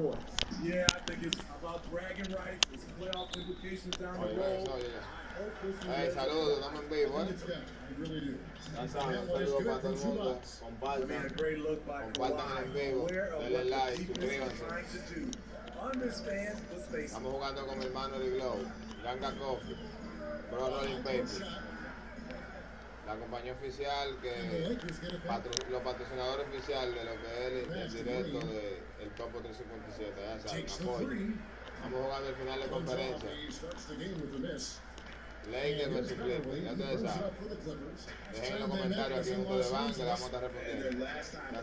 courts. Yeah, I think it's about bragging rights. It's playoff implications down the road. Saludos, estamos en vivo, Ya saben, saludos para todo el mundo. Compartan. Compartan en vivo. Denle like, suscríbanse. Estamos jugando con mi hermano LALvsCLA, Ganga Coffee, Bro Rolling Papers. La compañía oficial los patrocinadores oficiales de lo que es el directo del Topo 357, ya saben, apoyo. Estamos jugando el final de conferencia. Lakers versus Clippers, ya ustedes saben. Dejen en los comentarios a quién ustedes van, que le vamos a estar respondiendo. Ya saben.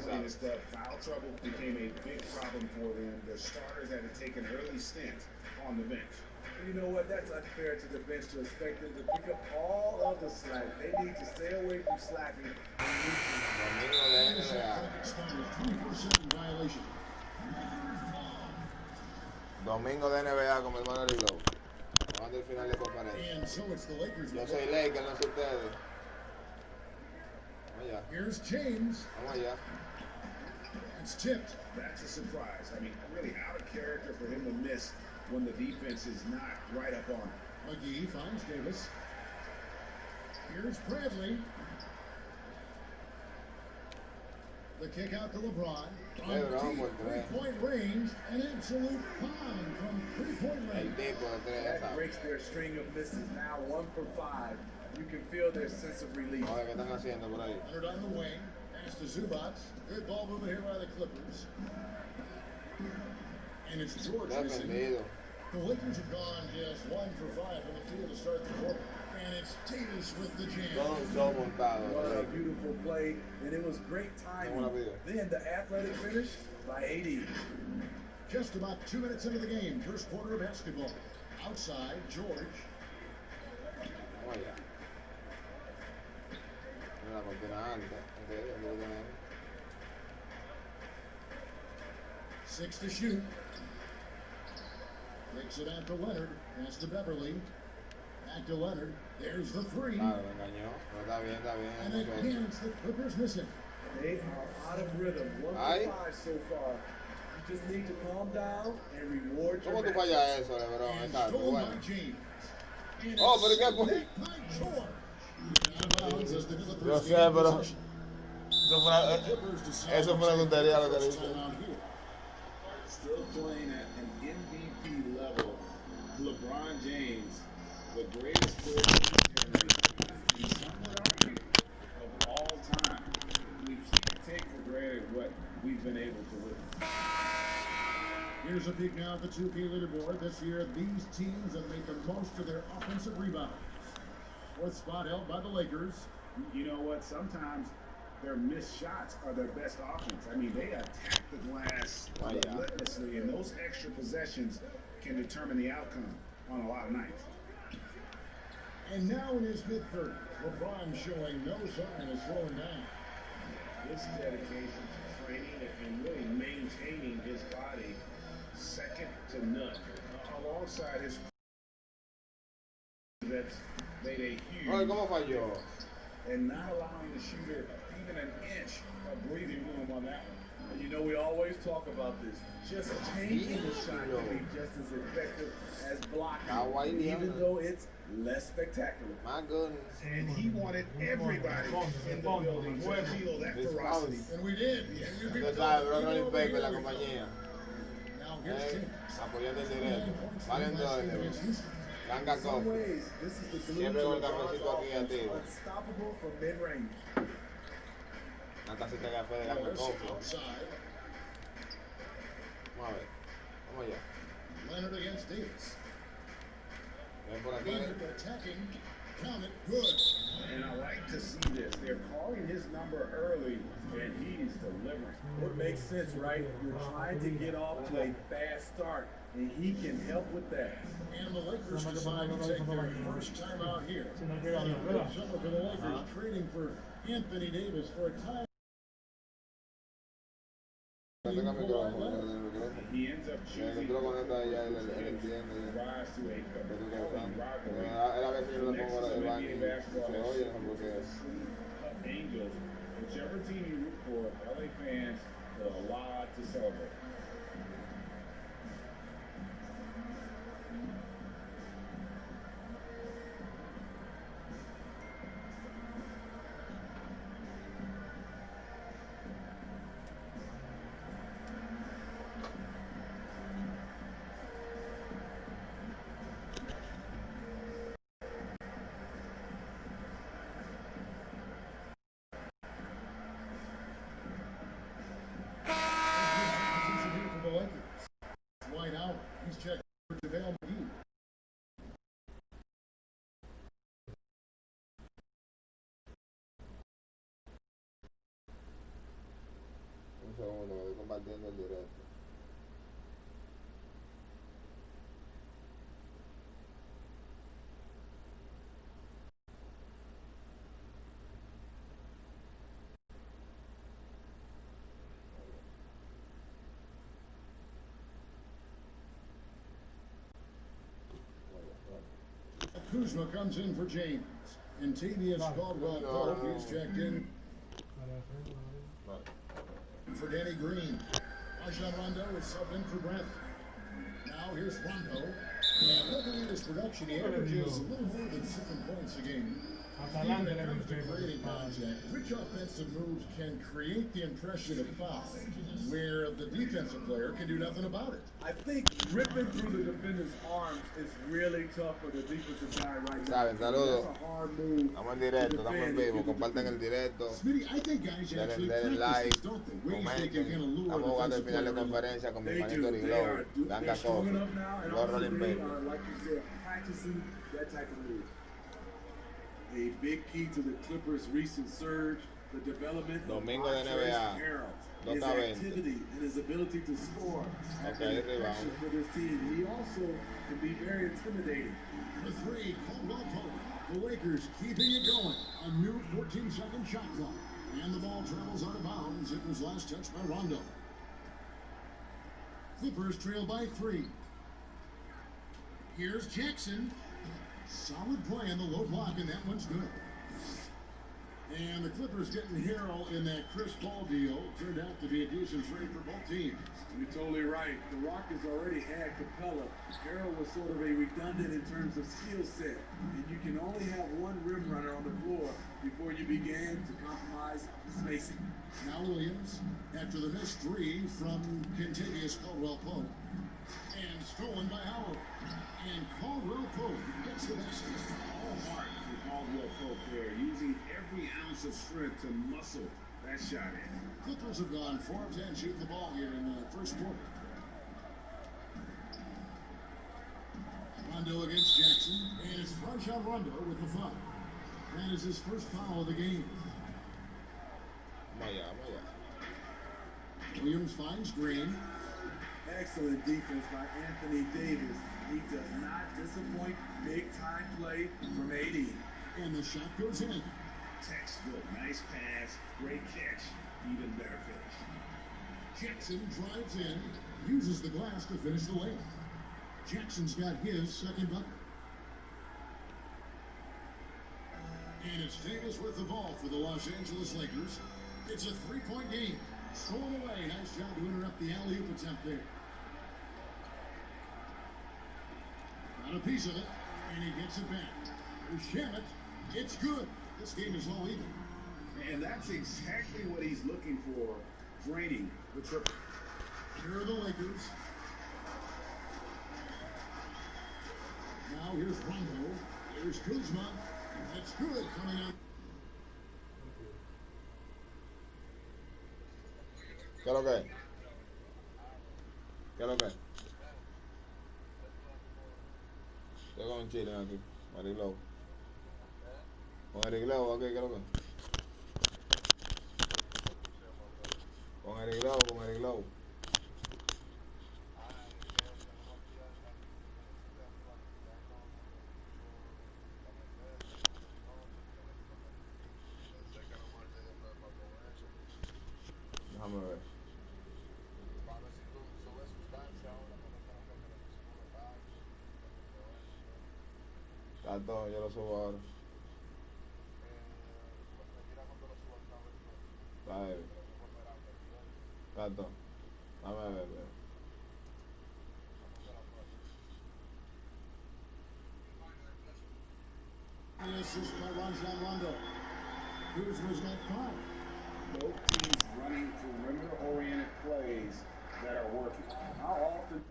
Foul trouble became a big problem for them. The starters had to take an early stint on the bench. You know what? That's unfair to the bench to expect them to pick up all of the slack. They need to stay away from slacking. Domingo de NBA con mi hermano LALvsCLA. Jugando el final de conferencia. Yo soy Lakers, no soy ustedes. Vamos allá. Here's James. Vamos allá. It's tipped. That's a surprise. I mean, really out of character for him to miss when the defense is not right up on him. McGee finds Davis. Here's Bradley. The kick out to LeBron. On three-point range, an absolute pound from three-point range. That breaks their string of misses. Now 1 for 5. You can feel their sense of relief. Leonard on the wing. Pass to Zubac. Good ball movement here by the Clippers. And it's George missing. The Lakers have gone just 1 for 5 on the field to start the quarter. And it's Davis with the jam. What a beautiful play, and it was great timing. Then the athletic finish by 80. Just about 2 minutes into the game, first quarter of basketball. Outside, George. Oh, yeah. 6 to shoot. Takes it out to Leonard. Pass to Beverly. Back to Leonard. There's the three. And again, it's the Clippers missing. They are out of rhythm. 1 for 5 so far. You just need to calm down and reward your ¿Cómo tú fallas eso, LeBron? Exacto, bueno. James. Oh, pero ¿qué fue? Yo sé, pero eso fue una tontería lo que le hice. Still playing at an MVP level, LeBron James, the greatest player in history, some would argue, of all time. We can't take for granted what we've been able to witness. Here's a peek now at the 2K leaderboard. This year, these teams have made the most of their offensive rebounds. 4th spot held by the Lakers. You know what? Sometimes their missed shots are their best offense. I mean, they attack the glass relentlessly, and those extra possessions can determine the outcome on a lot of nights. And now in his mid-30s, LeBron showing no sign of slowing down. His dedication to training and really maintaining his body, second to none. Alongside his that's made a huge and not allowing the shooter even an inch of breathing room on that one. And you know, we always talk about this. Just taking the shot can be just as effective as blocking, even though it's less spectacular. My goodness. And he wanted everybody in the building to feel that ferocity. And we did. Now here's James. Apoyando el directo. Valen dólares. Ganga Coffee. Siempre con el cafecito aquí activo. Unstoppable from mid-range. Una tacita de café de Ganga Coffee. Vamos a ver. Vamos allá. Leonard against Davis. Ven por aquí. Leonard attacking. Count it. Good. And I like to see this. They're calling his number early, and he's delivering. It makes sense, right? You're trying to get off to a fast start, and he can help with that. And the Lakers decide to take their first time out here. Summer for the Lakers, trading for Anthony Davis for a time. He ends up choosing rise to a NBA basketball Angels. Whichever team you root for, LA fans have a lot to celebrate. segundo, me estoy compartiendo el directo. Kuzma comes in for James. And Tavius Caldwell-Pope is checked in for Danny Green. Rajon Rondo is subbed in for Brent. Now here's Rondo. And looking at his production, he averages a little more than 7 points a game. When it comes to creating contact, which offensive moves can create the impression of foul, where the defensive player can do nothing about it? I think ripping through the defender's arms is really tough for the defensive guy right now. Saben, saludos. That's a hard move. Estamos en directo, estamos en vivo. Compartan el directo. Denle like, comenten. Estamos jugando el final de conferencia con mi hermanito Riglow, Ganga Coffee, los Rolling Papers. Like you said, practicing that type of move. A big key to the Clippers' recent surge, the development of Harrell, his activity and his ability to score. Okay, rebound. For this team, he also can be very intimidating. The three, Caldwell-Pope. The Lakers keeping it going. A new 14-second shot clock. And the ball travels out of bounds. It was last touched by Rondo. Clippers trail by 3. Here's Jackson. Solid play on the low block, and that one's good. And the Clippers getting Harrell in that Chris Paul deal turned out to be a decent trade for both teams. You're totally right. The Rockets already had Capella. Harrell was sort of a redundant in terms of skill set, and you can only have one rim runner on the floor before you began to compromise spacing. Now Williams, after the missed 3 from Kentavious Caldwell-Pope, and stolen by Howard. And Caldwell-Pope gets the basket. All heart for Caldwell-Pope there, using every ounce of strength to muscle that shot in. Clippers have gone 4 of 10 shooting the ball here in the first quarter. Rondo against Jackson, and it's Rajon Rondo with the foul. That is his first foul of the game. Williams finds Green. Excellent defense by Anthony Davis. He does not disappoint. Big-time play from AD. And the shot goes in. Textbook. Nice pass. Great catch. Even better finish. Jackson drives in. Uses the glass to finish the layup. Jackson's got his second bucket. And it's Davis with the ball for the Los Angeles Lakers. It's a 3-point game. Stolen away. Nice job to interrupt the alley-oop attempt there. Got a piece of it, and he gets it back. Shamet, it's good. This game is all even. And that's exactly what he's looking for, draining the triple. Here are the Lakers. Now here's Rondo. Here's Kuzma. That's good coming out. ¿Qué es lo que es? ¿Qué es lo que es? Estoy con un chile aquí, Mariglow. Con Mariglow, aquí, ¿qué es lo que es? Con Mariglow. Déjame ver. Tato, yo lo subo ahora. Dale. Tato, dame ver. And assist by Rajon Rondo. Kuzma's got 5. Both teams running perimeter-oriented plays that are working. How often?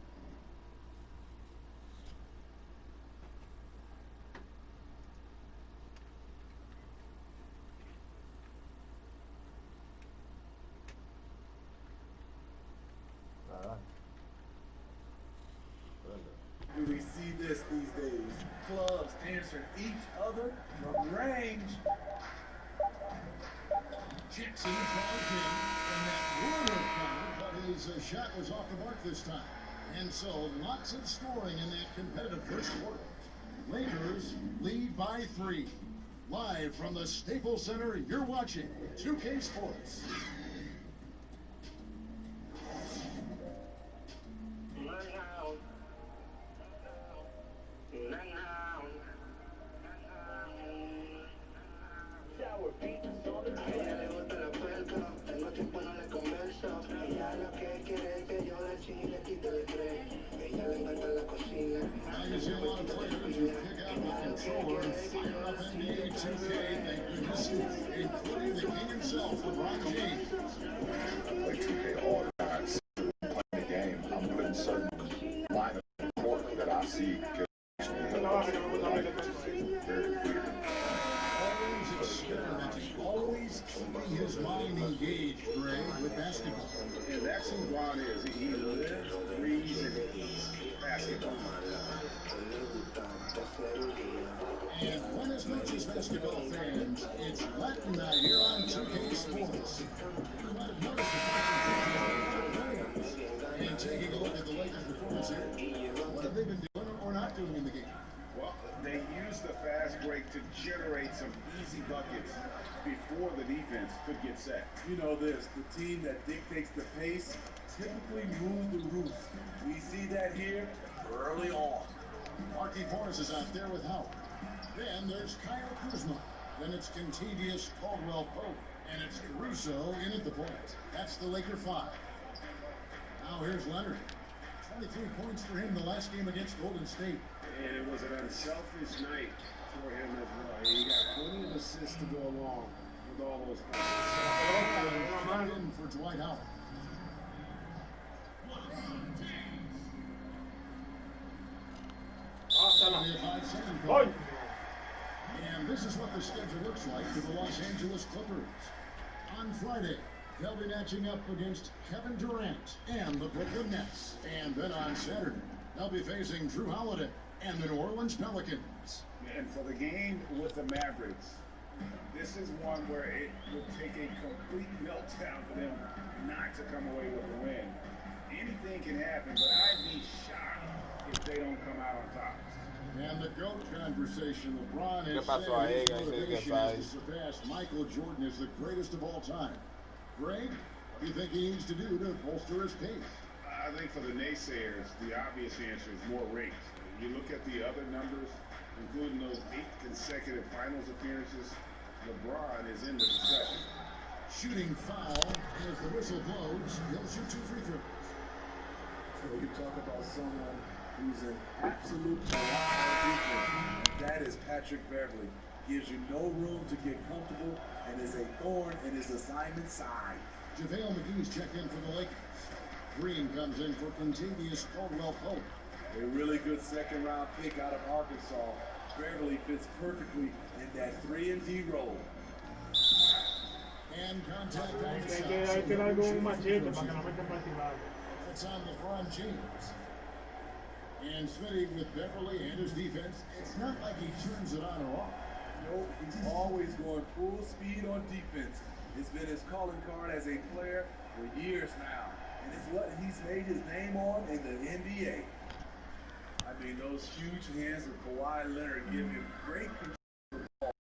Do we see this these days? Clubs answering each other from range. Jackson drives in, and that one but his shot was off the mark this time. And so lots of scoring in that competitive first quarter. Lakers lead by 3. Live from the Staples Center, you're watching 2K Sports. Now you see a lot of players who pick out the controller and fire up NBA2K, thank goodness, including the king himself, LeBron James. Like 2K all the time, playing the game, I'm putting certain line of work that I see can actually help us in life, which is very clear. Always experimenting, always keeping his mind engaged, Gray, with basketball. And that's who Ron is. He lives, breathes, and eats basketball. And when as much as basketball fans, it's Latin night here on 2K Sports. You might have noticed the players. And taking a look at the Lakers' performance here, what have they been doing or not doing in the game? Well, they use the fast break to generate some easy buckets before the defense could get set. You know this, the team that dictates the pace typically moves the roots. We see that here early on. Marquis Forrest is out there with Howard. Then there's Kyle Kuzma. Then it's Contavious Caldwell-Pope. And it's Caruso in at the point. That's the Laker 5. Now here's Leonard. 23 points for him the last game against Golden State. And it was an unselfish night for him as well. He got plenty of assists to go along with all those points. In for Dwight Howard. And this is what the schedule looks like for the Los Angeles Clippers. On Friday, they'll be matching up against Kevin Durant and the Brooklyn Nets. And then on Saturday, they'll be facing Drew Holiday and the New Orleans Pelicans. And for the game with the Mavericks, this is one where it would take a complete meltdown for them not to come away with a win. Anything can happen, but I'd be shocked if they don't come out on top. And the GOAT conversation, LeBron has said his motivation is to surpass Michael Jordan as the greatest of all time. Greg, what do you think he needs to do to bolster his case? I think for the naysayers, the obvious answer is more rings. You look at the other numbers, including those 8 consecutive finals appearances, LeBron is in the discussion. Shooting foul as the whistle blows. He'll shoot 2 free throws. So we can talk about someone who's an absolute defense. That is Patrick Beverly. Gives you no room to get comfortable and is a thorn in his assignment side. JaVale McGee's checked in for the Lakers. Green comes in for Contavious Caldwell-Pope. A really good second-round pick out of Arkansas. Beverly fits perfectly in that 3-and-D role. And contact on the shot. That's on LeBron James. And Smitty with Beverly and his defense. It's not like he turns it on or off. Nope, he's always going full speed on defense. It's been his calling card as a player for years now. And it's what he's made his name on in the NBA. I mean, those huge hands of Kawhi Leonard give him great control of the ball.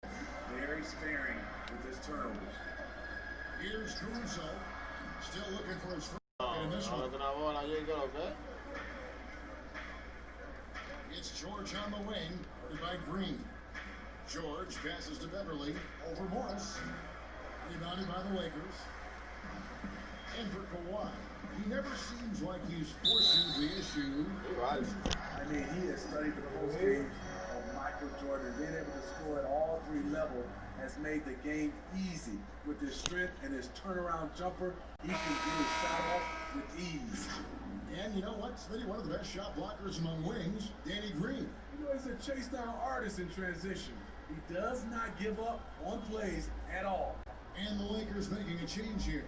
Very sparing with his turnovers. Here's Caruso. Still looking for his first in this one. It's George on the wing, guarded by Green. George passes to Beverly, over Morris. Rebounded by the Lakers. And for Kawhi, he never seems like he's forcing the issue. I mean, he has studied the post game of Michael Jordan. Being able to score at all 3 levels has made the game easy. With his strength and his turnaround jumper, he can get his shot off with ease. And you know what, Smitty? One of the best shot blockers among wings, Danny Green. You know, he's a chase down artist in transition. He does not give up on plays at all. And the Lakers making a change here.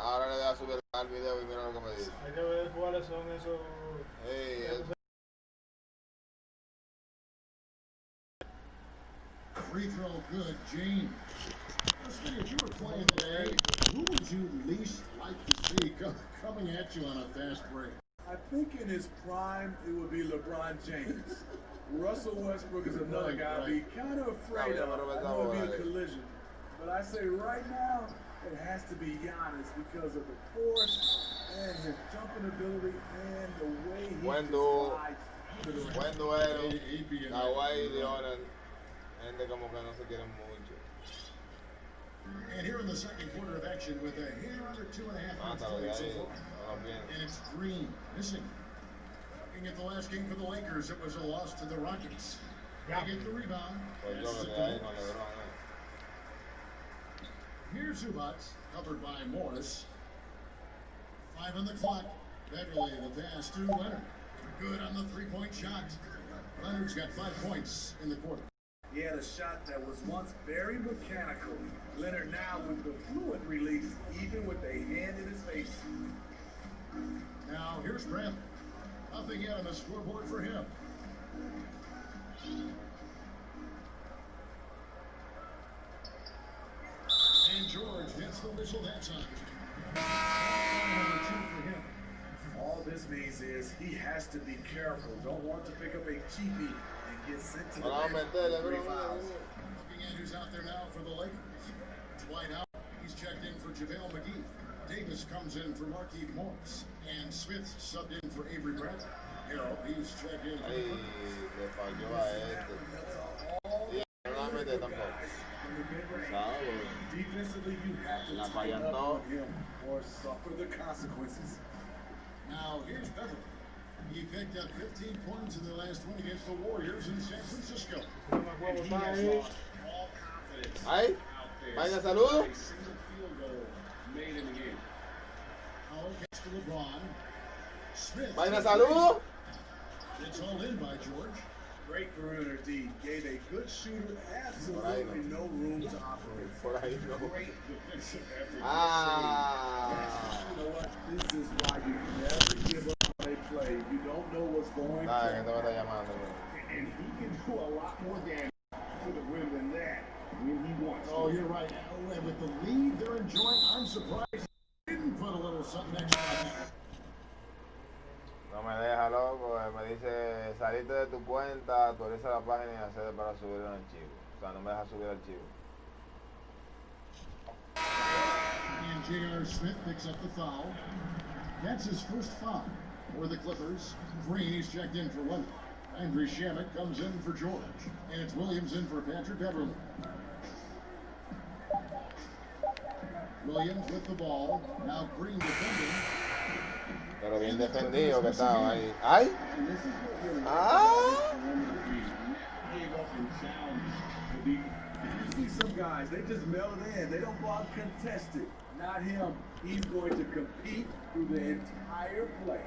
Ahora le da a subir al video y mira lo que me dice. Hay que ver cuáles son esos. Free throw good, James. Speaking, if you were playing today, who would you least like to see coming at you on a fast break? I think in his prime, it would be LeBron James. Russell Westbrook is another guy I'd be kind of afraid of. I know it'd be a collision. But I say right now, it has to be Giannis because of the force and his jumping ability and the way he slides to the rim. Buen duelo. Kawhi y Leonard. Gente como que no se quieren mucho. And here in the second quarter of action with a hair under 2.5 minutes played so far. And it's Green missing. Looking at the last game for the Lakers, it was a loss to the Rockets. They get the rebound. Here's Zubac, covered by Morris. 5 on the clock. Beverly, the pass to Leonard. Good on the three-point shot. Leonard's got 5 points in the quarter. He had a shot that was once very mechanical. Leonard now with the fluid release, even with a hand in his face. Now here's Grant. Nothing yet on the scoreboard for him. And George hits the whistle that time. Number 2 for him. All this means is he has to be careful. Don't want to pick up a cheapie and get sent to the bench for 3 fouls. Looking at who's out there now for the Lakers. Dwight out. He's checked in for JaVale McGee. Davis comes in for Markieff Morris. And Smith subbed in for Avery Bradley. Harold, he's checked in for Le falló a este. Y no la mete tampoco. Defensively, you have to La tighten fallan up todos. on him or suffer the consequences. Now here's Beverly. He picked up 15 points in the last one against the Warriors in San Francisco. And he has lost all confidence Ahí. out there. Vaina, saludo. A single field goal made in the game. Powell gets to LeBron. Smith. Vaina, saludo. It's all in by George. Great perimeter D. Gave a good shooter absolutely no room to operate. Por ahí no. Great defensive effort. Ah. You know what? This is why you never give up on a play. You don't know what's going Nada, que on. te me está llamando. And he can do a lot more damage to the rim than that when he wants. Oh, you're right. And with the lead they're enjoying, I'm surprised he didn't put a little something extra on that. No me deja loco, me dice saliste de tu cuenta, actualiza la página y accede para subir un archivo. O sea, no me deja subir archivo. And J.R. Smith picks up the foul. That's his first foul for the Clippers. Green, he's checked in for one. Andrew Shamet comes in for George. And it's Williams in for Patrick Beverly. Williams with the ball. Now Green defending. Pero bien defendido que estaba ahí. ¡Ay! ¡Ah! You see some guys, they just mail it in. They don't go out and contest it. Not him. He's going to compete through the entire play.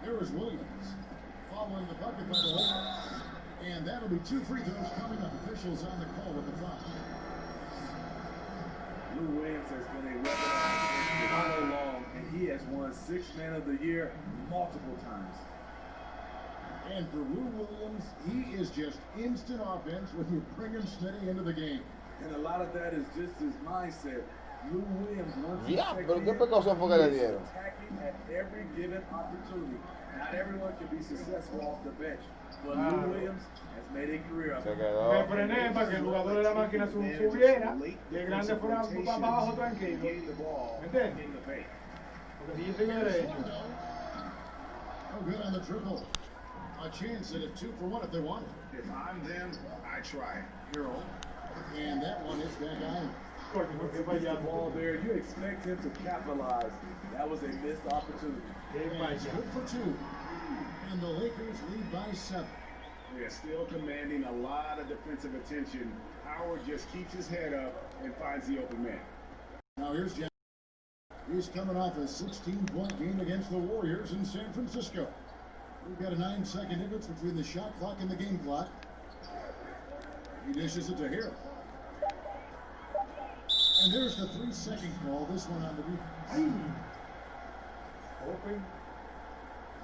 There is Williams following the bucket by the Lakers. And that'll be 2 free throws coming up. Officials on the call with the foul. Lou Williams has been a weapon all along, and he has won 6th Man of the Year multiple times. And for Lou Williams, he is just instant offense when you bring him steady into the game. And a lot of that is just his mindset. Lou Williams, once Ya, pero qué precaución fue que le dieron. attacking at every given opportunity. Not everyone can be successful off the bench, but Lou Williams has made a career of Se it. quedó. Me frené para que el jugador de la máquina subiera y el grande fuera para abajo tranquilo. ¿Me entiendes? Porque si yo sigo derecho. Oh, good on the triple. A chance at a 2 for 1 if they want it. If I'm them, I try. Harold. And that one is back on. If he gets the ball there, you expect him to capitalize. That was a missed opportunity. It's good for 2. And the Lakers lead by 7. They're still commanding a lot of defensive attention. Howard just keeps his head up and finds the open man. Now here's Jack. He's coming off a 16-point game against the Warriors in San Francisco. We've got a 9-second difference between the shot clock and the game clock. He dishes it to Harold. And there's the 3-second call. This one on the defense.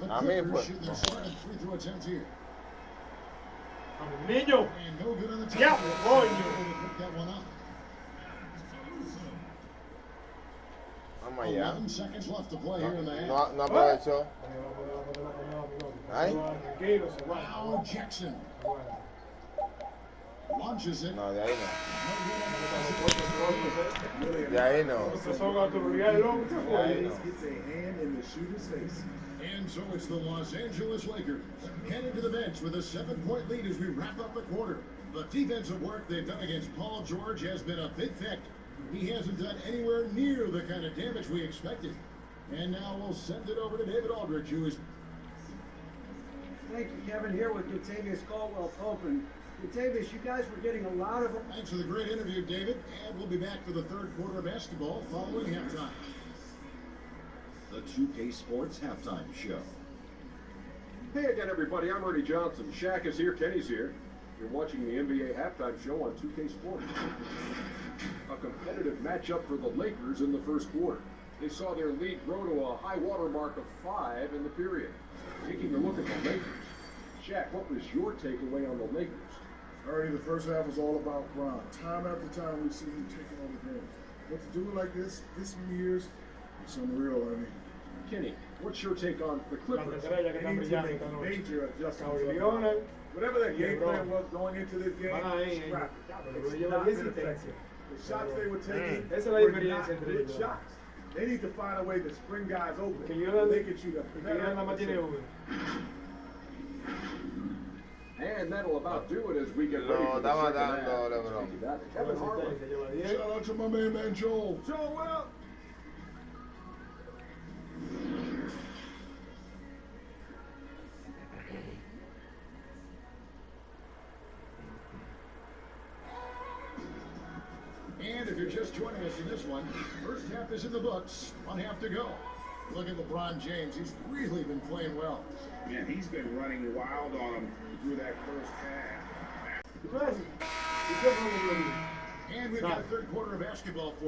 The Clippers shooting their second free throw attempt here. Niño. And no good on the top. Yeah, boy. Pick that one up. Vamos allá. 11 seconds left to play here in the half. No aprovechó. Ahí. Now Jackson launches it. No, de ahí no. De ahí no. Gets a hand in the shooter's face. And so it's the Los Angeles Lakers heading to the bench with a 7-point lead as we wrap up the quarter. The defensive work they've done against Paul George has been a big factor. He hasn't done anywhere near the kind of damage we expected. And now we'll send it over to David Aldridge, who is... Thank you, Kevin. Here with Contavious Caldwell-Pope. And Contavious, you guys were getting a lot of... Thanks for the great interview, David. And we'll be back for the third quarter of basketball following halftime. The 2K Sports Halftime Show. Hey again, everybody. I'm Ernie Johnson. Shaq is here. Kenny's here. You're watching the NBA Halftime Show on 2K Sports. A competitive matchup for the Lakers in the first quarter. They saw their lead grow to a high water mark of 5 in the period. Taking a look at the Lakers. Shaq, what was your takeaway on the Lakers? Already the first half was all about Bron. Time after time we've seen him taking over games. But to do it like this many years, it's unreal. I mean, Kenny, what's your take on the Clippers? they need to make major adjustments. Whatever their game plan was going into this game, scrap it. It's not been effective. The shots they were taking were not good shots. They need to find a way to spring guys open. They can shoot a better. And that'll about do it as we get ready for the second half. Kevin Harlan. Shout out to my man Joel. Joel, well. And if you're just joining us in this one, first half is in the books. 1 half to go. Look at LeBron James. He's really been playing well. Man, he's been running wild on him through that first half. And we've got a third quarter of basketball for you.